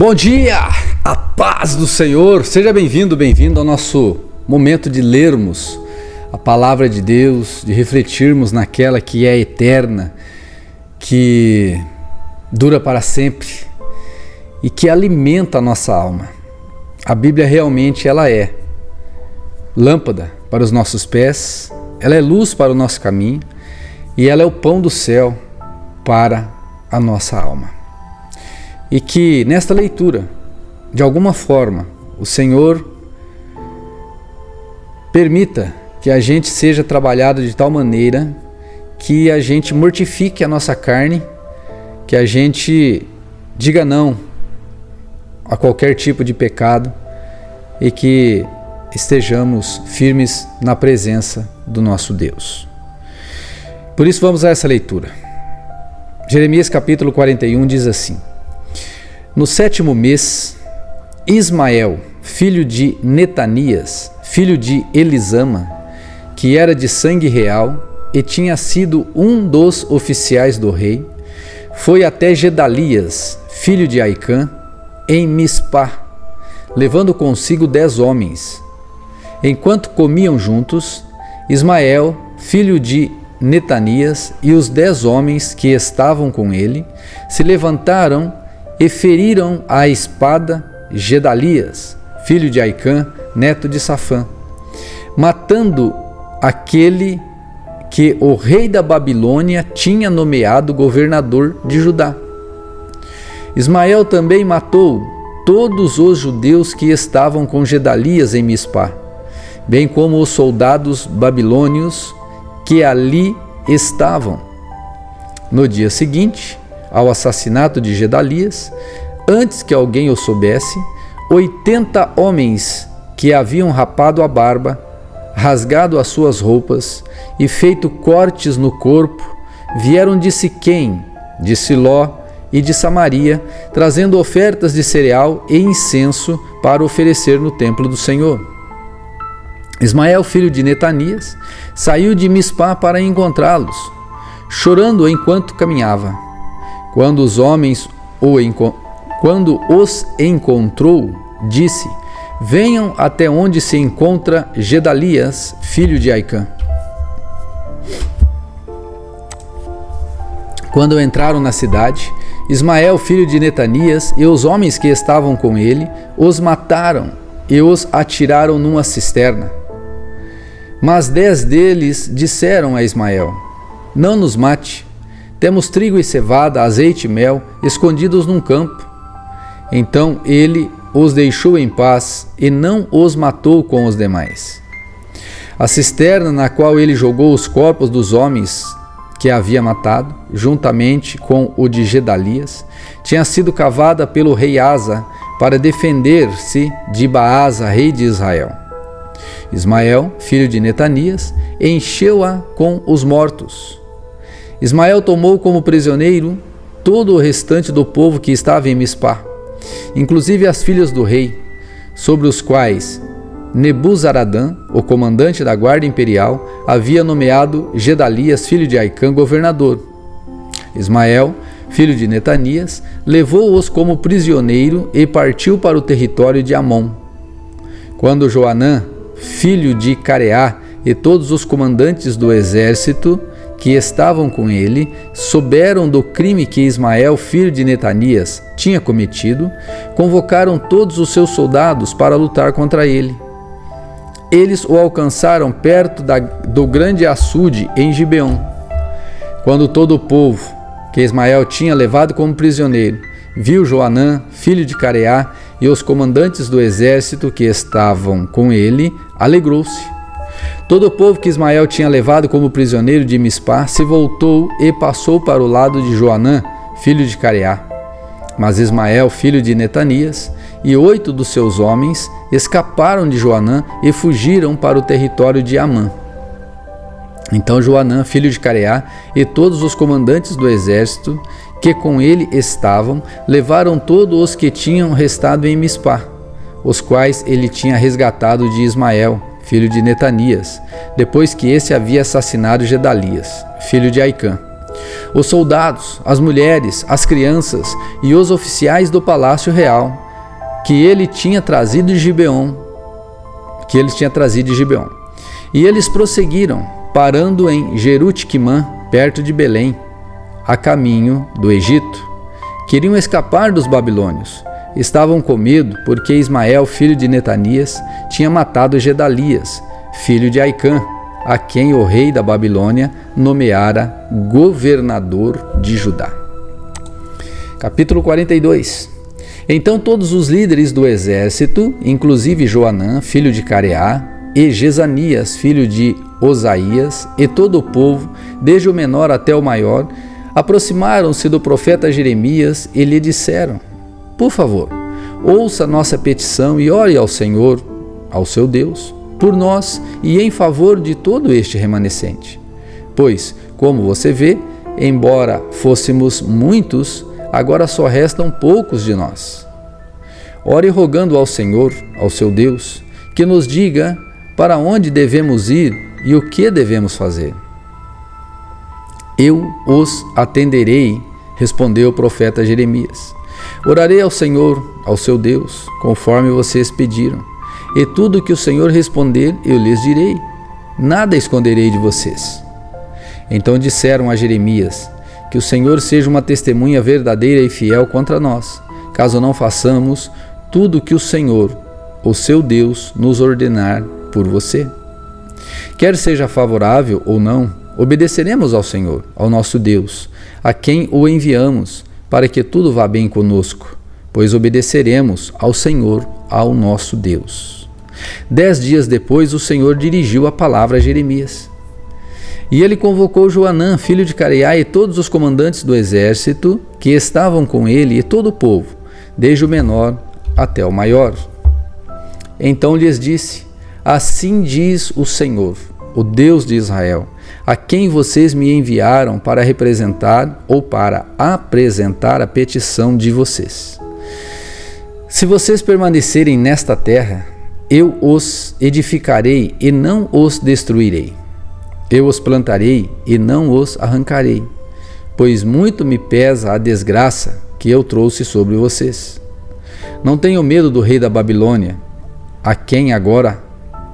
Bom dia, a paz do Senhor, seja bem-vindo ao nosso momento de lermos a palavra de Deus, de refletirmos naquela que é eterna, que dura para sempre e que alimenta a nossa alma. A Bíblia realmente ela é lâmpada para os nossos pés, ela é luz para o nosso caminho e ela é o pão do céu para a nossa alma. E que nesta leitura, de alguma forma, o Senhor permita que a gente seja trabalhado de tal maneira que a gente mortifique a nossa carne, que a gente diga não a qualquer tipo de pecado e que estejamos firmes na presença do nosso Deus. Por isso vamos a essa leitura. Jeremias capítulo 41 diz assim: No 7º mês, Ismael, filho de Netanias, filho de Elisama, que era de sangue real e tinha sido um dos oficiais do rei, foi até Gedalias, filho de Aicã, em Mispá, levando consigo 10 homens. Enquanto comiam juntos, Ismael, filho de Netanias, e os 10 homens que estavam com ele, se levantaram e feriram à espada Gedalias, filho de Aicã, neto de Safã, matando aquele que o rei da Babilônia tinha nomeado governador de Judá. Ismael também matou todos os judeus que estavam com Gedalias em Mispá, bem como os soldados babilônios que ali estavam. No dia seguinte, ao assassinato de Gedalias, antes que alguém o soubesse, 80 homens que haviam rapado a barba, rasgado as suas roupas e feito cortes no corpo, vieram de Siquém, de Siló e de Samaria, trazendo ofertas de cereal e incenso para oferecer no templo do Senhor. Ismael, filho de Netanias, saiu de Mispá para encontrá-los, chorando enquanto caminhava. Quando os encontrou, disse: Venham até onde se encontra Gedalias, filho de Aicã. Quando entraram na cidade, Ismael, filho de Netanias, e os homens que estavam com ele, os mataram e os atiraram numa cisterna. Mas 10 deles disseram a Ismael: Não nos mate, temos trigo e cevada, azeite e mel, escondidos num campo. Então ele os deixou em paz e não os matou com os demais. A cisterna na qual ele jogou os corpos dos homens que havia matado, juntamente com o de Gedalias, tinha sido cavada pelo rei Asa para defender-se de Baasa, rei de Israel. Ismael, filho de Netanias, encheu-a com os mortos. Ismael tomou como prisioneiro todo o restante do povo que estava em Mispá, inclusive as filhas do rei, sobre os quais Nebuzaradã, o comandante da guarda imperial, havia nomeado Gedalias, filho de Aicã, governador. Ismael, filho de Netanias, levou-os como prisioneiro e partiu para o território de Amon. Quando Joanã, filho de Careá, e todos os comandantes do exército que estavam com ele souberam do crime que Ismael, filho de Netanias, tinha cometido, convocaram todos os seus soldados para lutar contra ele. Eles o alcançaram perto do grande açude em Gibeon. Quando todo o povo que Ismael tinha levado como prisioneiro viu Joanã, filho de Careá, e os comandantes do exército que estavam com ele, alegrou-se. Todo o povo que Ismael tinha levado como prisioneiro de Mispá se voltou e passou para o lado de Joanã, filho de Careá. Mas Ismael, filho de Netanias, e 8 dos seus homens escaparam de Joanã e fugiram para o território de Amã. Então Joanã, filho de Careá, e todos os comandantes do exército que com ele estavam, levaram todos os que tinham restado em Mispá, os quais ele tinha resgatado de Ismael, filho de Netanias, depois que esse havia assassinado Gedalias, filho de Aicã. Os soldados, as mulheres, as crianças e os oficiais do palácio real que ele tinha trazido de Gibeon, E eles prosseguiram, parando em Jerutiquimã, perto de Belém, a caminho do Egito. Queriam escapar dos babilônios. Estavam com medo porque Ismael, filho de Netanias, tinha matado Gedalias, filho de Aicã, a quem o rei da Babilônia nomeara governador de Judá. Capítulo 42. Então todos os líderes do exército, inclusive Joanã, filho de Careá, e Jezanias, filho de Osaías, e todo o povo, desde o menor até o maior, aproximaram-se do profeta Jeremias e lhe disseram: por favor, ouça nossa petição e ore ao Senhor, ao seu Deus, por nós e em favor de todo este remanescente. Pois, como você vê, embora fôssemos muitos, agora só restam poucos de nós. Ore rogando ao Senhor, ao seu Deus, que nos diga para onde devemos ir e o que devemos fazer. Eu os atenderei, respondeu o profeta Jeremias. Orarei ao Senhor, ao seu Deus, conforme vocês pediram. E tudo que o Senhor responder, eu lhes direi. Nada esconderei de vocês. Então disseram a Jeremias: que o Senhor seja uma testemunha verdadeira e fiel contra nós, caso não façamos tudo o que o Senhor, o seu Deus, nos ordenar por você. Quer seja favorável ou não, obedeceremos ao Senhor, ao nosso Deus, a quem o enviamos, para que tudo vá bem conosco, pois obedeceremos ao Senhor, ao nosso Deus. 10 dias depois, o Senhor dirigiu a palavra a Jeremias. E ele convocou Joanã, filho de Careá, e todos os comandantes do exército que estavam com ele, e todo o povo, desde o menor até o maior. Então lhes disse: assim diz o Senhor, o Deus de Israel, a quem vocês me enviaram para representar ou para apresentar a petição de vocês. Se vocês permanecerem nesta terra, eu os edificarei e não os destruirei. Eu os plantarei e não os arrancarei, pois muito me pesa a desgraça que eu trouxe sobre vocês. Não tenham medo do rei da Babilônia, a quem agora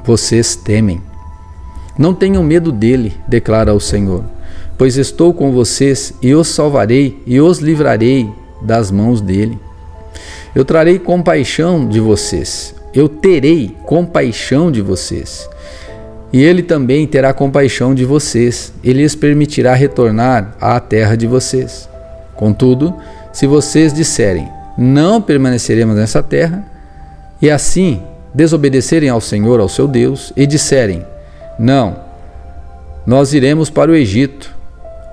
vocês temem. Não tenham medo dele, declara o Senhor, pois estou com vocês e os salvarei e os livrarei das mãos dele. Eu trarei compaixão de vocês, eu terei compaixão de vocês, e ele também terá compaixão de vocês, e lhes permitirá retornar à terra de vocês. Contudo, se vocês disserem: não permaneceremos nessa terra, e assim desobedecerem ao Senhor, ao seu Deus, e disserem: não, nós iremos para o Egito,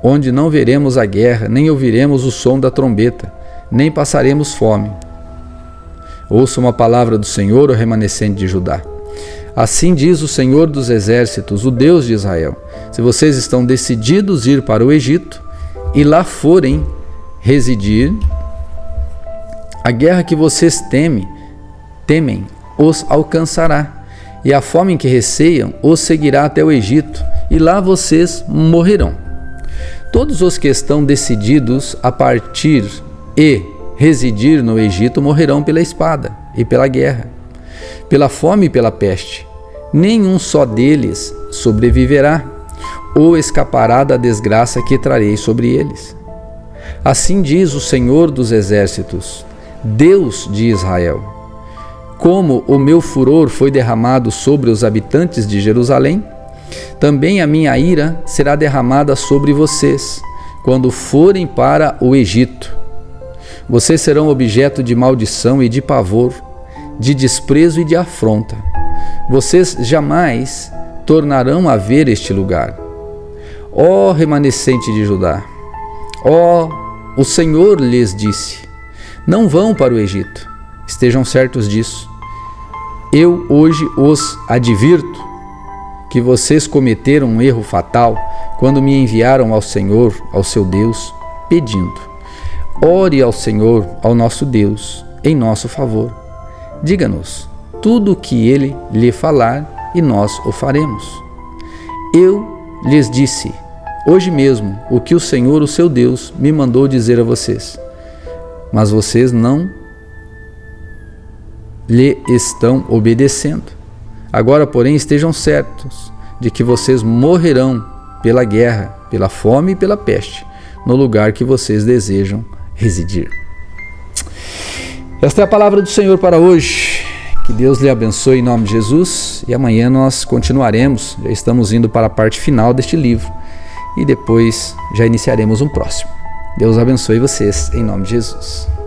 onde não veremos a guerra, nem ouviremos o som da trombeta, nem passaremos fome. Ouça uma palavra do Senhor, o remanescente de Judá. Assim diz o Senhor dos Exércitos, o Deus de Israel: se vocês estão decididos a ir para o Egito e lá forem residir, a guerra que vocês temem os alcançará, e a fome em que receiam os seguirá até o Egito, e lá vocês morrerão. Todos os que estão decididos a partir e residir no Egito morrerão pela espada e pela guerra, pela fome e pela peste. Nenhum só deles sobreviverá ou escapará da desgraça que trarei sobre eles. Assim diz o Senhor dos Exércitos, Deus de Israel: como o meu furor foi derramado sobre os habitantes de Jerusalém, também a minha ira será derramada sobre vocês, quando forem para o Egito. Vocês serão objeto de maldição e de pavor, de desprezo e de afronta. Vocês jamais tornarão a ver este lugar. Ó remanescente de Judá, o Senhor lhes disse: não vão para o Egito, estejam certos disso. Eu hoje os advirto que vocês cometeram um erro fatal quando me enviaram ao Senhor, ao seu Deus, pedindo: ore ao Senhor, ao nosso Deus, em nosso favor. Diga-nos tudo o que ele lhe falar e nós o faremos. Eu lhes disse: hoje mesmo o que o Senhor, o seu Deus, me mandou dizer a vocês. Mas vocês não lhe estão obedecendo. Agora, porém, estejam certos de que vocês morrerão pela guerra, pela fome e pela peste, no lugar que vocês desejam residir. Esta é a palavra do Senhor para hoje. Que Deus lhe abençoe em nome de Jesus. E amanhã nós continuaremos. Já estamos indo para a parte final deste livro. E depois já iniciaremos um próximo. Deus abençoe vocês em nome de Jesus.